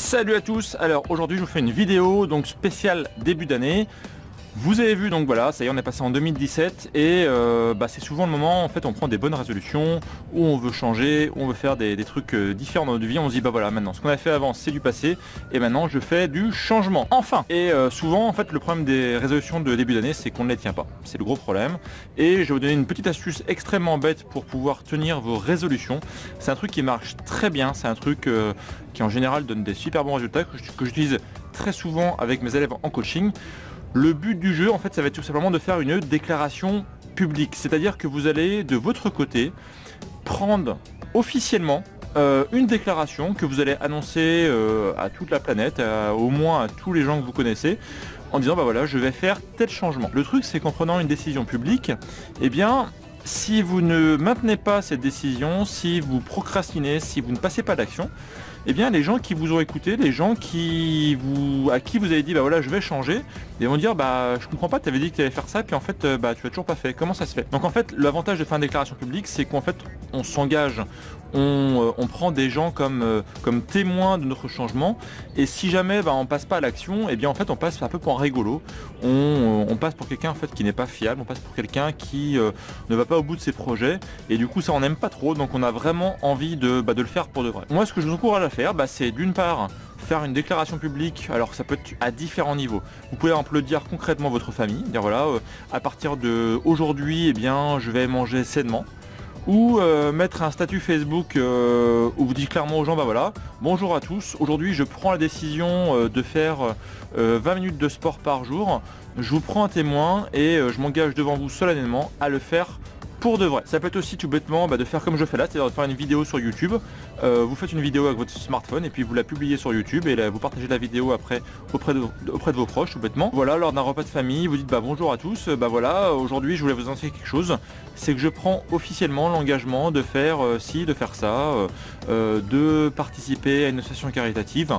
Salut à tous. Alors aujourd'hui je vous fais une vidéo donc spéciale début d'année. Vous avez vu, donc voilà, ça y est, on est passé en 2017 et c'est souvent le moment, en fait, on prend des bonnes résolutions où on veut changer, où on veut faire des trucs différents dans notre vie. On se dit bah voilà, maintenant ce qu'on a fait avant c'est du passé et maintenant je fais du changement, enfin. Et souvent en fait le problème des résolutions de début d'année c'est qu'on ne les tient pas, c'est le gros problème. Et je vais vous donner une petite astuce extrêmement bête pour pouvoir tenir vos résolutions. C'est un truc qui marche très bien, c'est un truc qui en général donne des super bons résultats que j'utilise très souvent avec mes élèves en coaching. Le but du jeu, en fait, ça va être tout simplement de faire une déclaration publique. C'est-à-dire que vous allez, de votre côté, prendre officiellement une déclaration que vous allez annoncer à toute la planète, au moins à tous les gens que vous connaissez, en disant, bah voilà, je vais faire tel changement. Le truc, c'est qu'en prenant une décision publique, eh bien, si vous ne maintenez pas cette décision, si vous procrastinez, si vous ne passez pas d'action, eh bien les gens qui vous ont écouté, les gens à qui vous avez dit bah voilà je vais changer, ils vont dire bah je comprends pas, tu avais dit que tu allais faire ça puis en fait tu as toujours pas fait, comment ça se fait? Donc en fait l'avantage de faire une déclaration publique c'est qu'en fait on s'engage, on prend des gens comme témoins de notre changement et si jamais on passe pas à l'action, eh bien en fait on passe un peu pour un rigolo, on passe pour quelqu'un en fait qui n'est pas fiable, on passe pour quelqu'un qui ne va pas au bout de ses projets et du coup ça on n'aime pas trop, donc on a vraiment envie de le faire pour de vrai. Moi ce que je vous encourage à faire, c'est d'une part faire une déclaration publique, alors ça peut être à différents niveaux. Vous pouvez un peu le dire concrètement à votre famille, dire voilà, à partir de aujourd'hui, eh bien je vais manger sainement. Ou mettre un statut Facebook où vous dites clairement aux gens, bah voilà, bonjour à tous, aujourd'hui je prends la décision de faire 20 minutes de sport par jour, je vous prends un témoin et je m'engage devant vous solennellement à le faire pour de vrai. Ça peut être aussi tout bêtement de faire comme je fais là, c'est-à-dire de faire une vidéo sur YouTube. Vous faites une vidéo avec votre smartphone et puis vous la publiez sur YouTube et là, vous partagez la vidéo après auprès de vos proches tout bêtement. Voilà, lors d'un repas de famille, vous dites bah bonjour à tous, bah voilà, aujourd'hui je voulais vous annoncer quelque chose, c'est que je prends officiellement l'engagement de faire ci, de faire ça, de participer à une association caritative.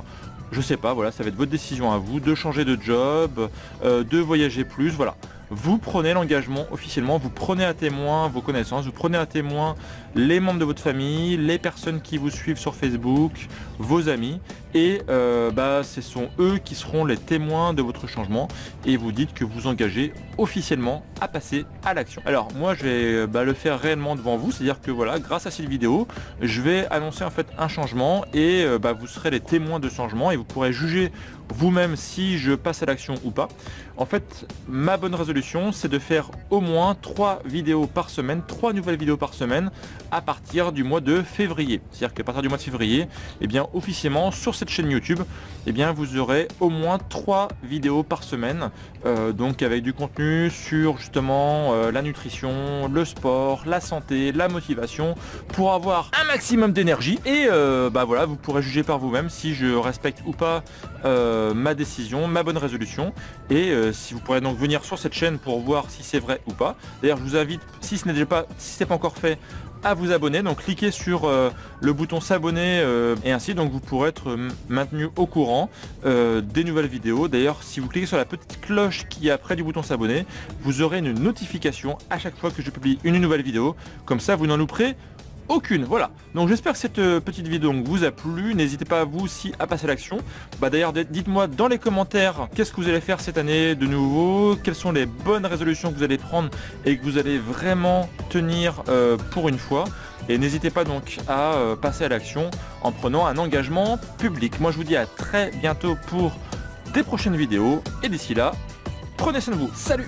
Je sais pas, voilà, ça va être votre décision à vous, de changer de job, de voyager plus, voilà. Vous prenez l'engagement officiellement, vous prenez à témoin vos connaissances, vous prenez à témoin les membres de votre famille, les personnes qui vous suivent sur Facebook, vos amis, et ce sont eux qui seront les témoins de votre changement et vous dites que vous engagez officiellement à passer à l'action. Alors moi je vais le faire réellement devant vous, c'est-à-dire que voilà, grâce à cette vidéo, je vais annoncer en fait un changement et vous serez les témoins de ce changement et vous pourrez juger vous-même si je passe à l'action ou pas. En fait, ma bonne résolution, c'est de faire au moins 3 vidéos par semaine, 3 nouvelles vidéos par semaine à partir du mois de février. C'est-à-dire qu'à partir du mois de février, eh bien officiellement sur cette chaîne YouTube, eh bien vous aurez au moins 3 vidéos par semaine, donc avec du contenu sur justement la nutrition, le sport, la santé, la motivation, pour avoir un maximum d'énergie et voilà, vous pourrez juger par vous-même si je respecte ou pas ma décision, ma bonne résolution et si vous pourrez donc venir sur cette chaîne pour voir si c'est vrai ou pas. D'ailleurs je vous invite, si ce n'est pas encore fait, à vous abonner, donc cliquez sur le bouton s'abonner et ainsi donc vous pourrez être maintenu au courant des nouvelles vidéos. D'ailleurs si vous cliquez sur la petite cloche qui est près du bouton s'abonner, vous aurez une notification à chaque fois que je publie une nouvelle vidéo, comme ça vous n'en louperez aucune. Voilà, donc j'espère que cette petite vidéo vous a plu, n'hésitez pas à vous aussi à passer à l'action. D'ailleurs dites-moi dans les commentaires qu'est-ce que vous allez faire cette année de nouveau, quelles sont les bonnes résolutions que vous allez prendre et que vous allez vraiment tenir pour une fois, et n'hésitez pas donc à passer à l'action en prenant un engagement public. Moi je vous dis à très bientôt pour des prochaines vidéos et d'ici là, prenez soin de vous, salut!